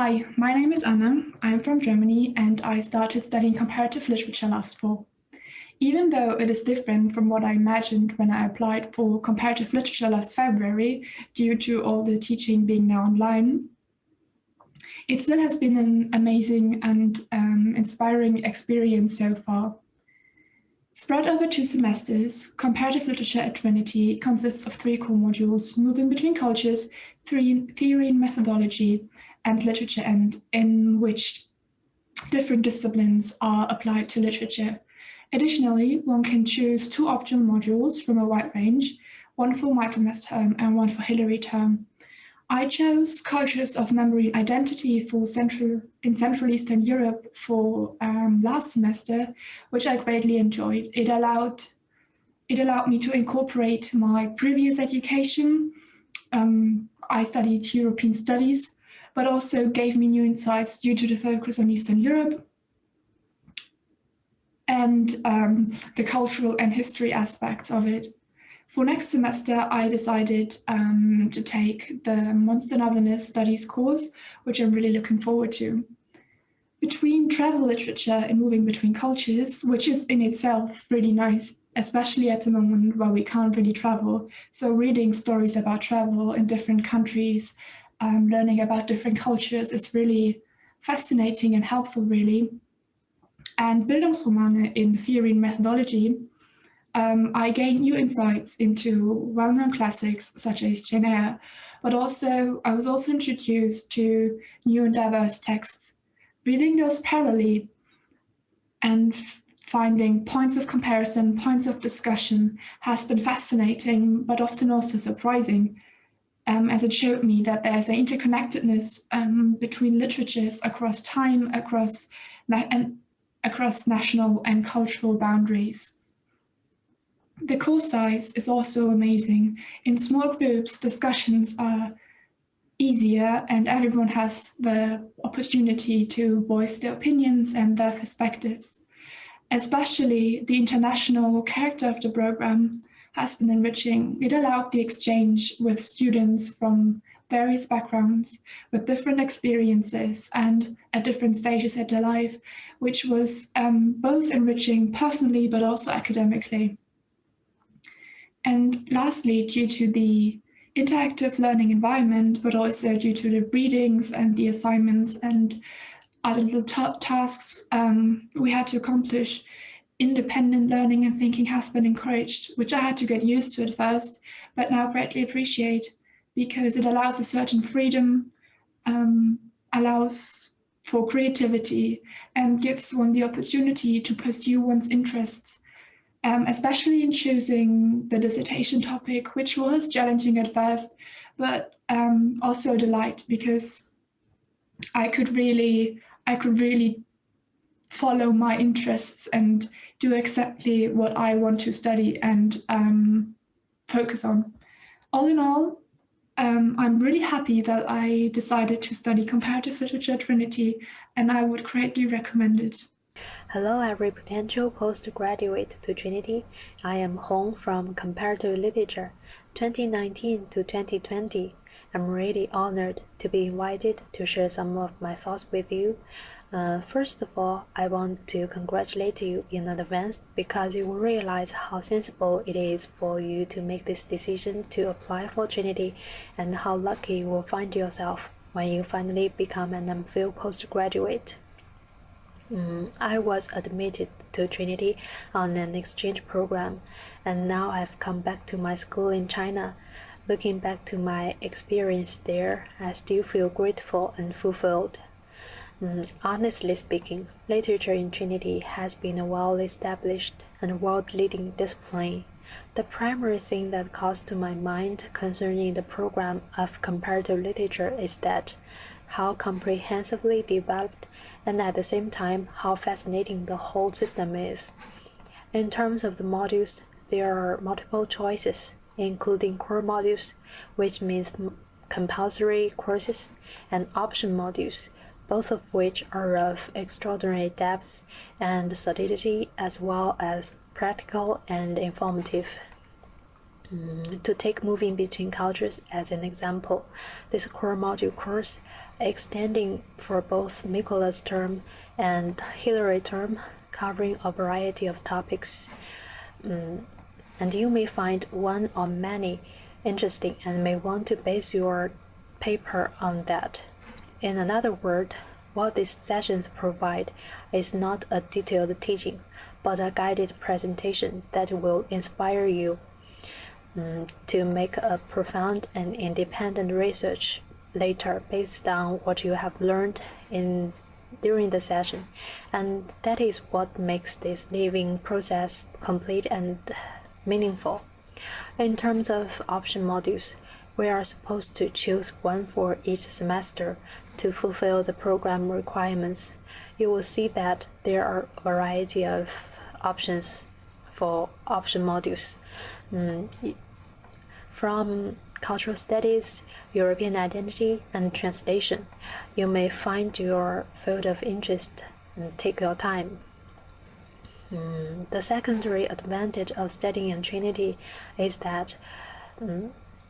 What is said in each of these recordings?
Hi, my name is Anna. I'm from Germany and I started studying comparative literature last fall. Even though it is different from what I imagined when I applied for comparative literature last February, due to all the teaching being now online, it still has been an amazing and inspiring experience so far. Spread over 2 semesters, comparative literature at Trinity consists of 3 core modules, moving between cultures, theory and methodology, and literature, and in which different disciplines are applied to literature. Additionally, one can choose 2 optional modules from a wide range, one for Michaelmas term and one for Hilary term. I chose Cultures of Memory and Identity for Central Eastern Europe for last semester, which I greatly enjoyed. It allowed me to incorporate my previous education. I studied European studies, but also gave me new insights due to the focus on Eastern Europe and the cultural and history aspects of it. For next semester, I decided to take the Monster Novelist Studies course, which I'm really looking forward to. Between travel literature and moving between cultures, which is in itself really nice, especially at the moment where we can't really travel. So reading stories about travel in different countries, learning about different cultures is really fascinating and helpful, really. And Bildungsromane in theory and methodology, I gained new insights into well-known classics such as Jane Eyre, but also I was also introduced to new and diverse texts. Reading those parallelly and finding points of comparison, points of discussion has been fascinating, but often also surprising, as it showed me that there's an interconnectedness between literatures across time, across national and cultural boundaries. The course size is also amazing. In small groups, discussions are easier and everyone has the opportunity to voice their opinions and their perspectives. Especially the international character of the program has been enriching. It allowed the exchange with students from various backgrounds, with different experiences and at different stages of their life, which was both enriching personally but also academically. And lastly, due to the interactive learning environment, but also due to the readings and the assignments and other little tasks we had to accomplish, independent learning and thinking has been encouraged, which I had to get used to at first, but now greatly appreciate because it allows a certain freedom, allows for creativity, and gives one the opportunity to pursue one's interests. Especially in choosing the dissertation topic, which was challenging at first, but also a delight because I could really follow my interests and do exactly what I want to study and focus on. All in all, I'm really happy that I decided to study comparative literature at Trinity, and I would greatly recommend it. Hello, every potential postgraduate to Trinity. I am Hong from Comparative Literature, 2019 to 2020. I'm really honored to be invited to share some of my thoughts with you. First of all, I want to congratulate you in advance because you will realize how sensible it is for you to make this decision to apply for Trinity and how lucky you will find yourself when you finally become an M.Phil postgraduate. I was admitted to Trinity on an exchange program, and now I've come back to my school in China. Looking back to my experience there, I still feel grateful and fulfilled. Honestly speaking, literature in Trinity has been a well-established and world-leading discipline. The primary thing that comes to my mind concerning the program of comparative literature is that how comprehensively developed and at the same time how fascinating the whole system is. In terms of the modules, there are multiple choices, including core modules, which means compulsory courses, and option modules, both of which are of extraordinary depth and solidity as well as practical and informative. To take moving between cultures as an example, this core module course, extending for both Michaela's term and Hilary term, covering a variety of topics, and you may find one or many interesting and may want to base your paper on that. In another word, what these sessions provide is not a detailed teaching, but a guided presentation that will inspire you to make a profound and independent research later based on what you have learned during the session. And that is what makes this living process complete and meaningful. In terms of option modules, we are supposed to choose one for each semester to fulfill the program requirements. You will see that there are a variety of options for option modules. From cultural studies, European identity, and translation, you may find your field of interest and take your time. The secondary advantage of studying in Trinity is that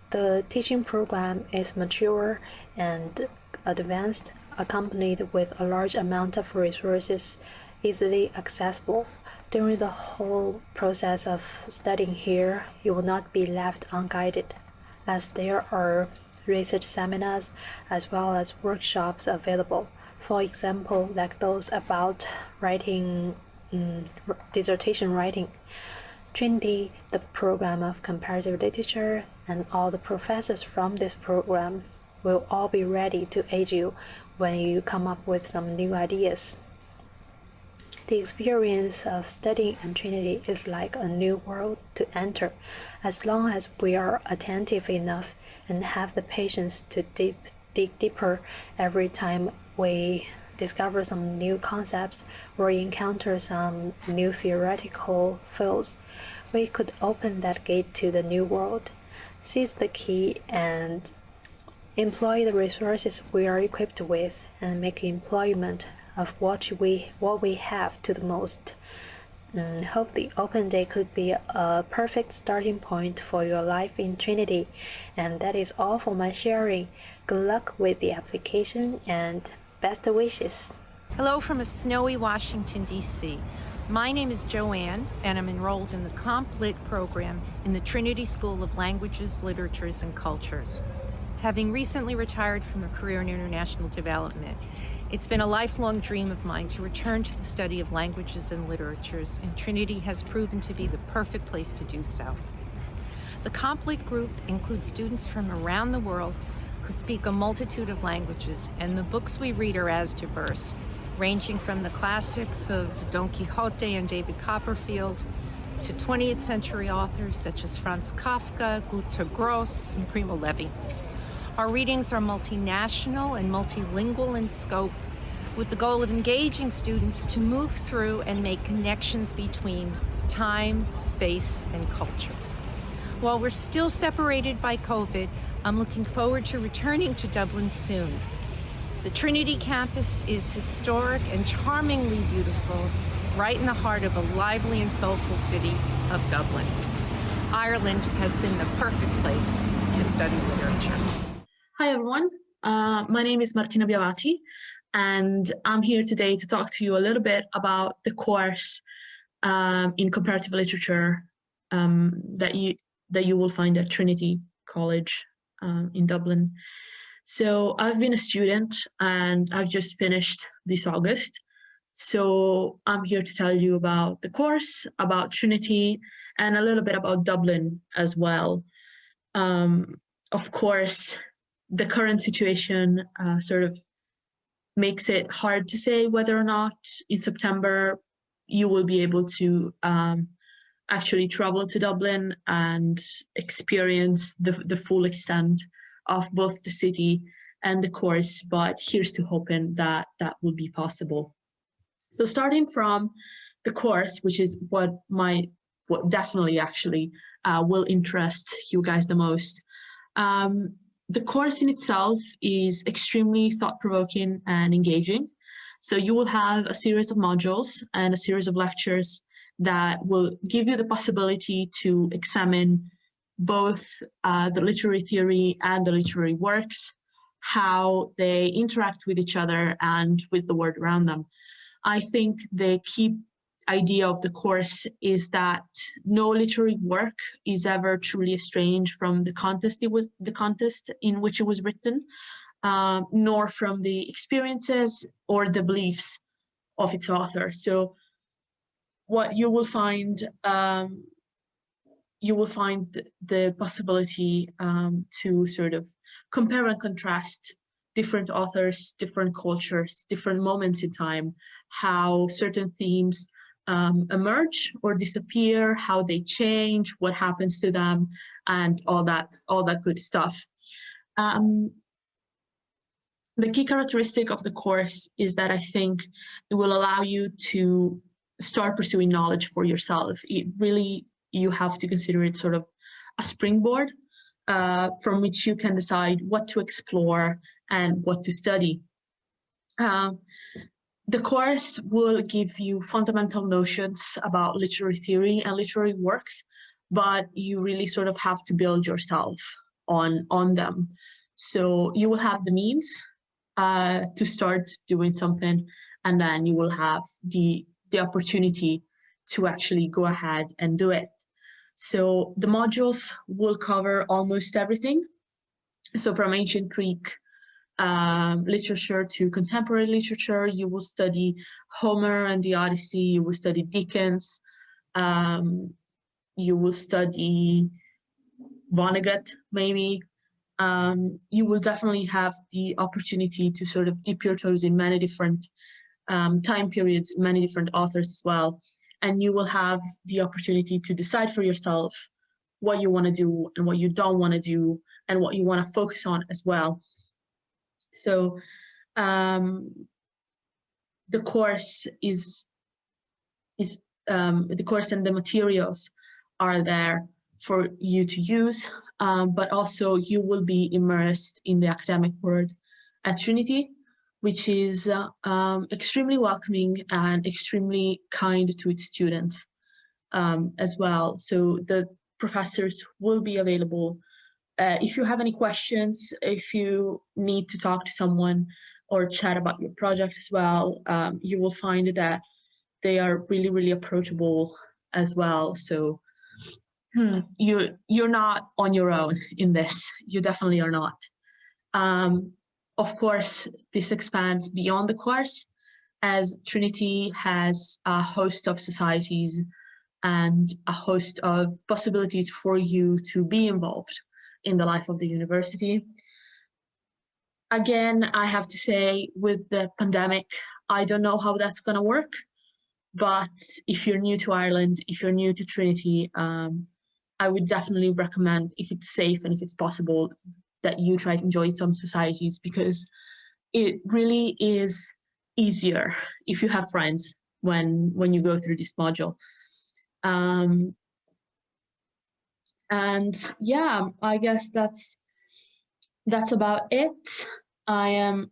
the teaching program is mature and advanced, accompanied with a large amount of resources easily accessible. During the whole process of studying here, you will not be left unguided, as there are research seminars as well as workshops available. For example, like those about writing, dissertation writing. Trinity, the program of comparative literature, and all the professors from this program will all be ready to aid you when you come up with some new ideas. The experience of studying in Trinity is like a new world to enter, as long as we are attentive enough and have the patience to dig deeper every time we discover some new concepts or encounter some new theoretical fields. We could open that gate to the new world, seize the key, and employ the resources we are equipped with, and make employment of what we have to the most. Hope the open day could be a perfect starting point for your life in Trinity. And that is all for my sharing. Good luck with the application and best wishes. Hello from a snowy Washington, D.C. My name is Joanne, and I'm enrolled in the Comp Lit program in the Trinity School of Languages, Literatures, and Cultures. Having recently retired from a career in international development, it's been a lifelong dream of mine to return to the study of languages and literatures, and Trinity has proven to be the perfect place to do so. The Comp Lit group includes students from around the world who speak a multitude of languages, and the books we read are as diverse, ranging from the classics of Don Quixote and David Copperfield to 20th century authors such as Franz Kafka, Günter Grass, and Primo Levi. Our readings are multinational and multilingual in scope, with the goal of engaging students to move through and make connections between time, space, and culture. While we're still separated by COVID, I'm looking forward to returning to Dublin soon. The Trinity campus is historic and charmingly beautiful, right in the heart of a lively and soulful city of Dublin. Ireland has been the perfect place to study literature. Hi everyone, my name is Martina Biavati, and I'm here today to talk to you a little bit about the course in comparative literature that you will find at Trinity College in Dublin. So I've been a student and I've just finished this August. So I'm here to tell you about the course, about Trinity, and a little bit about Dublin as well. Of course, the current situation sort of makes it hard to say whether or not in September you will be able to actually travel to Dublin and experience the full extent of both the city and the course, but here's to hoping that that will be possible. So starting from the course, which is what definitely actually will interest you guys the most. The course in itself is extremely thought-provoking and engaging. So you will have a series of modules and a series of lectures that will give you the possibility to examine both the literary theory and the literary works, how they interact with each other and with the world around them. I think the key idea of the course is that no literary work is ever truly estranged from the context in which it was written, nor from the experiences or the beliefs of its author. So what you will find the possibility to sort of compare and contrast different authors, different cultures, different moments in time, how certain themes emerge or disappear, how they change, what happens to them, and all that good stuff. The key characteristic of the course is that I think it will allow you to start pursuing knowledge for yourself. It really, you have to consider it sort of a springboard from which you can decide what to explore and what to study. The course will give you fundamental notions about literary theory and literary works, but you really sort of have to build yourself on them. So you will have the means to start doing something, and then you will have the opportunity to actually go ahead and do it. So the modules will cover almost everything. So from ancient Greek literature to contemporary literature, you will study Homer and the Odyssey, you will study Dickens, you will study Vonnegut, maybe. You will definitely have the opportunity to sort of dip your toes in many different time periods, many different authors as well. And you will have the opportunity to decide for yourself what you want to do and what you don't want to do and what you want to focus on as well. So the course the course and the materials are there for you to use, but also you will be immersed in the academic world at Trinity, which is extremely welcoming and extremely kind to its students as well. So the professors will be available. If you have any questions, if you need to talk to someone or chat about your project as well, you will find that they are really, really approachable as well. So you're not on your own in this. You definitely are not. Of course, this expands beyond the course, as Trinity has a host of societies and a host of possibilities for you to be involved in the life of the university. Again, I have to say, with the pandemic, I don't know how that's going to work. But if you're new to Ireland, if you're new to Trinity, I would definitely recommend, if it's safe and if it's possible, that you try to enjoy some societies, because it really is easier if you have friends when you go through this module. And yeah, I guess that's about it. I am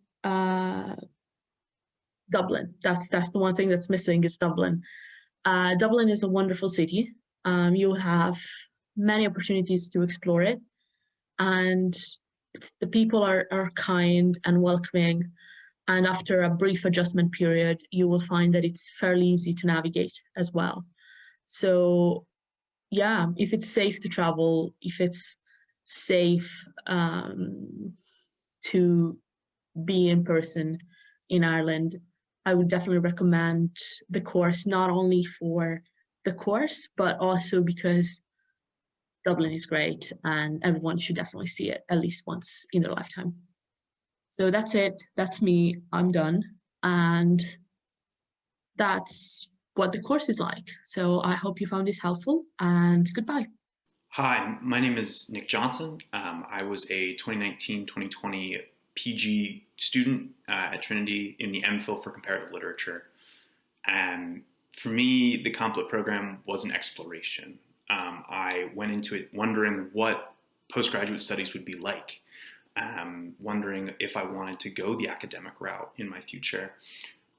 Dublin. That's the one thing that's missing is Dublin. Dublin is a wonderful city. You'll have many opportunities to explore it, and the people are kind and welcoming. And after a brief adjustment period, you will find that it's fairly easy to navigate as well. So yeah, if it's safe to travel, if it's safe to be in person in Ireland, I would definitely recommend the course, not only for the course, but also because Dublin is great and everyone should definitely see it at least once in their lifetime. So that's it. That's me. I'm done. And that's what the course is like. So I hope you found this helpful, and goodbye. Hi, my name is Nick Johnson. I was a 2019-2020 PG student at Trinity in the M.Phil for Comparative Literature. And for me, the Complit program was an exploration. I went into it wondering what postgraduate studies would be like, wondering if I wanted to go the academic route in my future.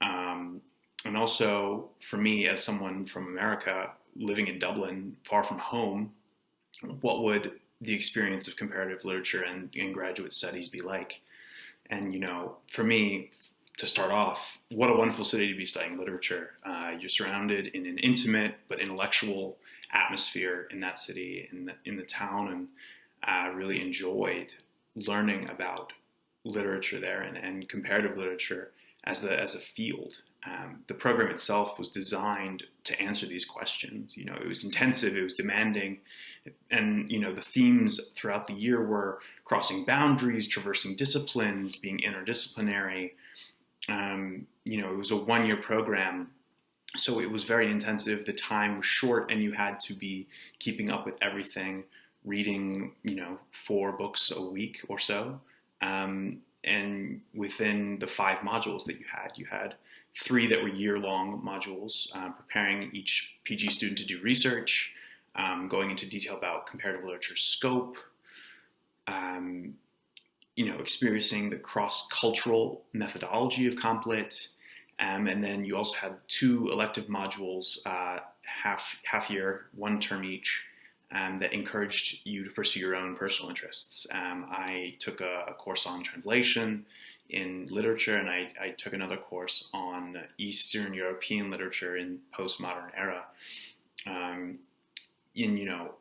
And also, for me, as someone from America living in Dublin, far from home, what would the experience of comparative literature and graduate studies be like? And, for me, to start off, what a wonderful city to be studying literature. You're surrounded in an intimate but intellectual atmosphere in that city, in the town, and I really enjoyed learning about literature there and comparative literature as a field. The program itself was designed to answer these questions. It was intensive, it was demanding, and the themes throughout the year were crossing boundaries, traversing disciplines, being interdisciplinary. It was a one-year program, so it was very intensive. The time was short, and you had to be keeping up with everything, reading 4 books a week or so. And within the 5 modules that you had 3 that were year-long modules, preparing each PG student to do research, going into detail about comparative literature scope, experiencing the cross-cultural methodology of comp lit, and then you also had 2 elective modules, half year, 1 term each, that encouraged you to pursue your own personal interests. I took a course on translation in literature, and I took another course on Eastern European literature in postmodern era.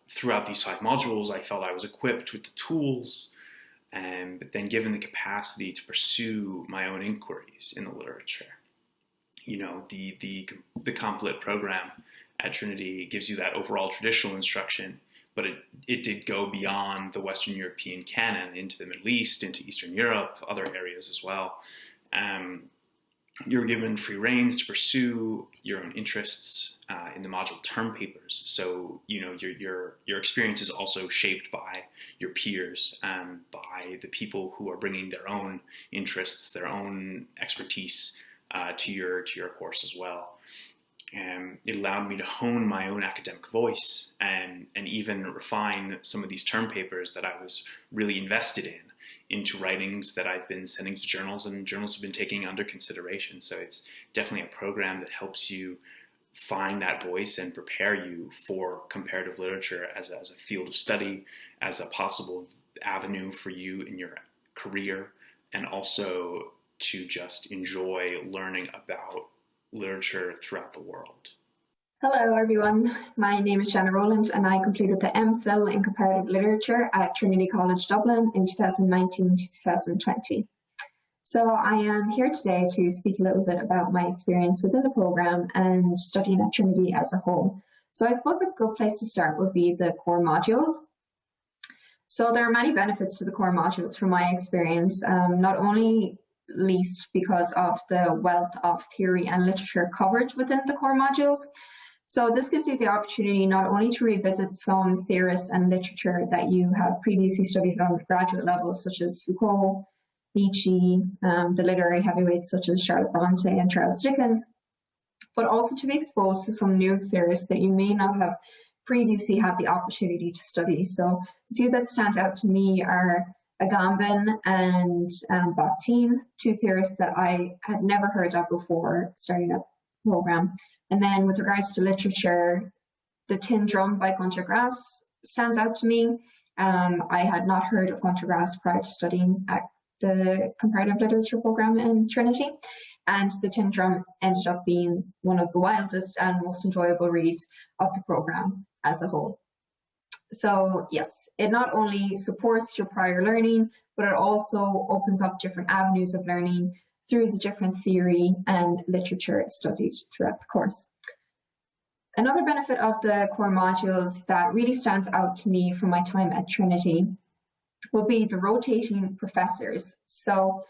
Throughout these 5 modules, I felt I was equipped with the tools, but then given the capacity to pursue my own inquiries in the literature. The comp lit program at Trinity gives you that overall traditional instruction, but it did go beyond the Western European canon into the Middle East, into Eastern Europe, other areas as well. You're given free reins to pursue your own interests in the module term papers. So your experience is also shaped by your peers, by the people who are bringing their own interests, their own expertise to your course as well. It allowed me to hone my own academic voice and even refine some of these term papers that I was really invested in into writings that I've been sending to journals, and journals have been taking under consideration. So it's definitely a program that helps you find that voice and prepare you for comparative literature as a field of study, as a possible avenue for you in your career, and also to just enjoy learning about literature throughout the world. Hello everyone, my name is Shanna Rowland and I completed the M.Phil in Comparative Literature at Trinity College Dublin in 2019-2020. So I am here today to speak a little bit about my experience within the program and studying at Trinity as a whole. So I suppose a good place to start would be the core modules. So there are many benefits to the core modules from my experience, not only least because of the wealth of theory and literature covered within the core modules. So this gives you the opportunity not only to revisit some theorists and literature that you have previously studied at undergraduate levels, such as Foucault, Nietzsche, the literary heavyweights such as Charlotte Bronte and Charles Dickens, but also to be exposed to some new theorists that you may not have previously had the opportunity to study. So a few that stand out to me are Agamben and Bakhtin, 2 theorists that I had never heard of before starting a program. And then with regards to literature, The Tin Drum by Gunter Grass stands out to me. I had not heard of Gunter Grass prior to studying at the comparative literature program in Trinity, and The Tin Drum ended up being one of the wildest and most enjoyable reads of the program as a whole. So yes, it not only supports your prior learning, but it also opens up different avenues of learning through the different theory and literature studied throughout the course. Another benefit of the core modules that really stands out to me from my time at Trinity will be the rotating professors. So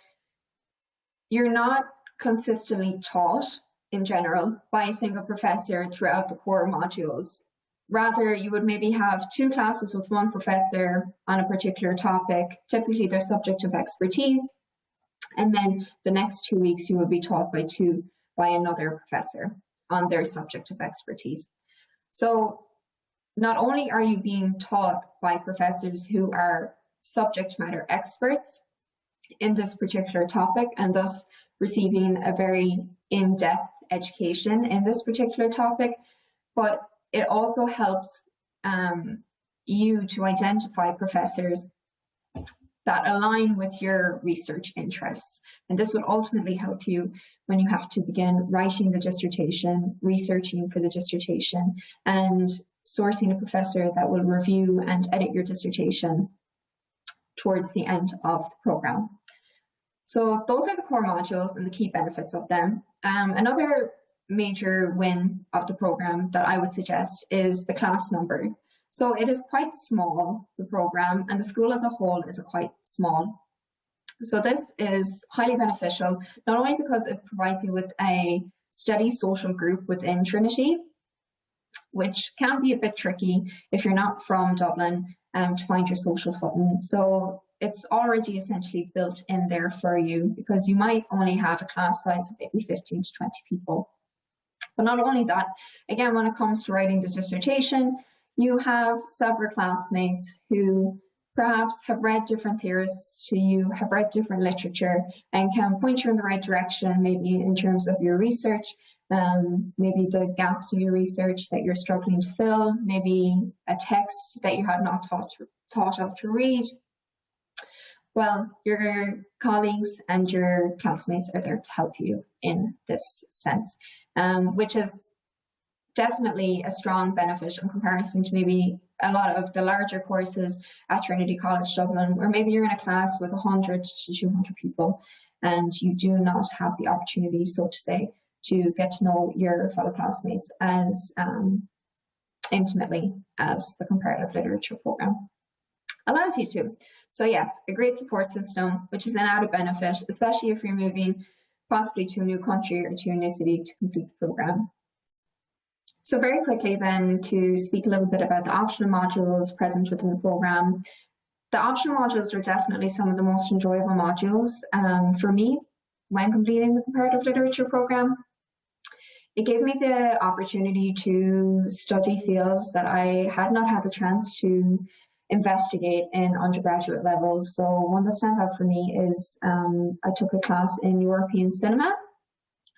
you're not consistently taught in general by a single professor throughout the core modules. Rather, you would maybe have 2 classes with 1 professor on a particular topic, typically their subject of expertise, and then the next 2 weeks you will be taught by another professor on their subject of expertise. So not only are you being taught by professors who are subject matter experts in this particular topic and thus receiving a very in-depth education in this particular topic, but it also helps you to identify professors that align with your research interests. And this will ultimately help you when you have to begin writing the dissertation, researching for the dissertation, and sourcing a professor that will review and edit your dissertation towards the end of the program. So those are the core modules and the key benefits of them. Another major win of the program that I would suggest is the class number. So it is quite small, the program, and the school as a whole is quite small. So this is highly beneficial, not only because it provides you with a steady social group within Trinity, which can be a bit tricky if you're not from Dublin to find your social footing. So it's already essentially built in there for you, because you might only have a class size of maybe 15 to 20 people. But not only that, again, when it comes to writing the dissertation, you have several classmates who perhaps have read different theorists to you, have read different literature, and can point you in the right direction, maybe in terms of your research, maybe the gaps in your research that you're struggling to fill, maybe a text that you had not thought of to read. Well, your colleagues and your classmates are there to help you in this sense, which is definitely a strong benefit in comparison to maybe a lot of the larger courses at Trinity College Dublin, where maybe you're in a class with 100 to 200 people and you do not have the opportunity, so to say, to get to know your fellow classmates as intimately as the comparative literature program allows you to. So yes, a great support system, which is an added benefit, especially if you're moving possibly to a new country or to a new city to complete the program. So very quickly then, to speak a little bit about the optional modules present within the program. The optional modules are definitely some of the most enjoyable modules for me when completing the comparative literature program. It gave me the opportunity to study fields that I had not had the chance to investigate in undergraduate levels. So one that stands out for me is I took a class in European cinema.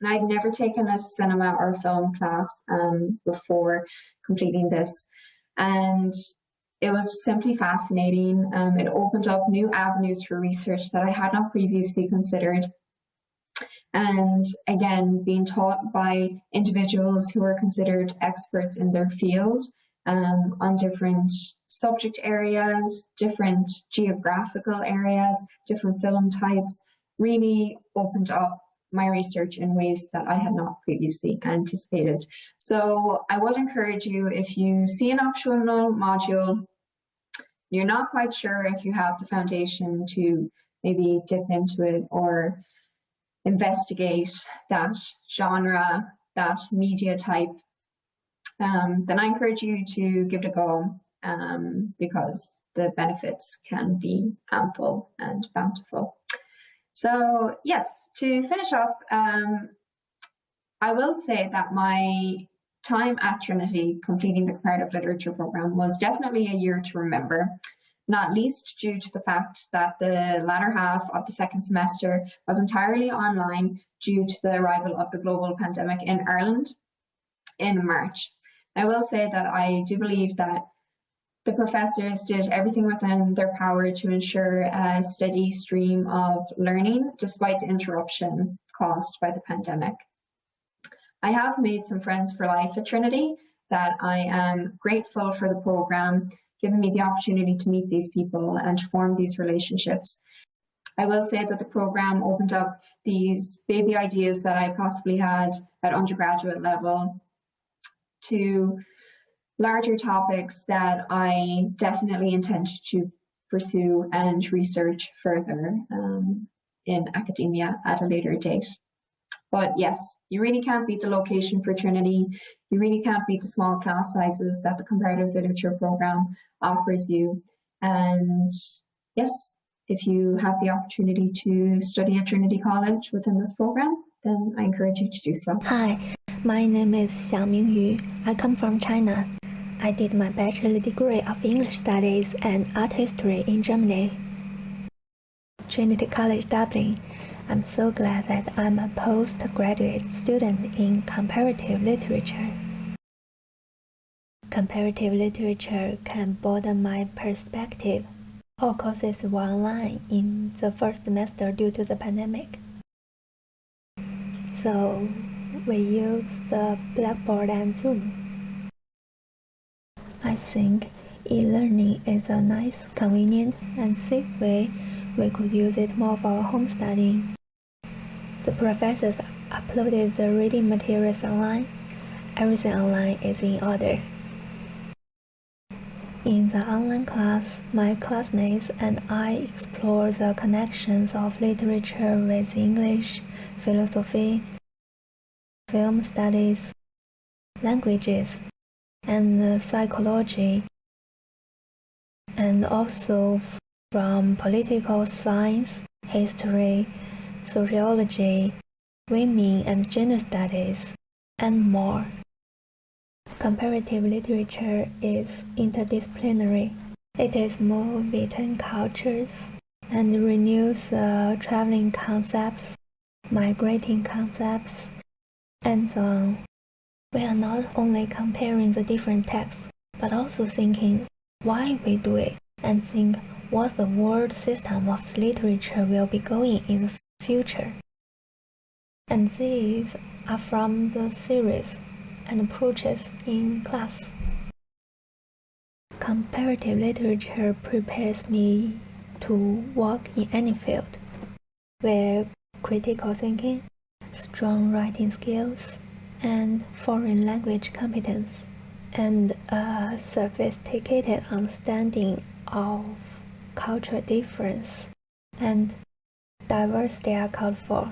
And I'd never taken a cinema or film class before completing this. And it was simply fascinating. It opened up new avenues for research that I had not previously considered. And again, being taught by individuals who are considered experts in their field on different subject areas, different geographical areas, different film types, really opened up my research in ways that I had not previously anticipated. So I would encourage you, if you see an optional module, you're not quite sure if you have the foundation to maybe dip into it or investigate that genre, that media type, then I encourage you to give it a go because the benefits can be ample and bountiful. So yes, to finish up, I will say that my time at Trinity completing the comparative literature program was definitely a year to remember, not least due to the fact that the latter half of the second semester was entirely online due to the arrival of the global pandemic in Ireland in March. I will say that I do believe that the professors did everything within their power to ensure a steady stream of learning despite the interruption caused by the pandemic. I have made some friends for life at Trinity that I am grateful for the program giving me the opportunity to meet these people and to form these relationships. I will say that the program opened up these baby ideas that I possibly had at undergraduate level to larger topics that I definitely intend to pursue and research further in academia at a later date. But yes, you really can't beat the location for Trinity. You really can't beat the small class sizes that the comparative literature program offers you. And yes, if you have the opportunity to study at Trinity College within this program, then I encourage you to do so. Hi, my name is Xiaoming Yu. I come from China. I did my bachelor degree of English Studies and Art History in Germany. Trinity College Dublin. I'm so glad that I'm a postgraduate student in comparative literature. comparative literature can broaden my perspective. All courses were online in the first semester due to the pandemic. So we used the Blackboard and Zoom. I think e-learning is a nice, convenient, and safe way we could use it more for home studying. The professors uploaded the reading materials online. Everything online is in order. In the online class, my classmates and I explore the connections of literature with English, philosophy, film studies, languages, and psychology, and also from political science, history, sociology, women and gender studies, and more. Comparative literature is interdisciplinary. It is moved between cultures and renews traveling concepts, migrating concepts, and so on. We are not only comparing the different texts, but also thinking why we do it and think what the world system of literature will be going in the future. And these are from the series and approaches in class. Comparative literature prepares me to work in any field where critical thinking, strong writing skills, and foreign language competence, and a sophisticated understanding of cultural difference and diversity are called for.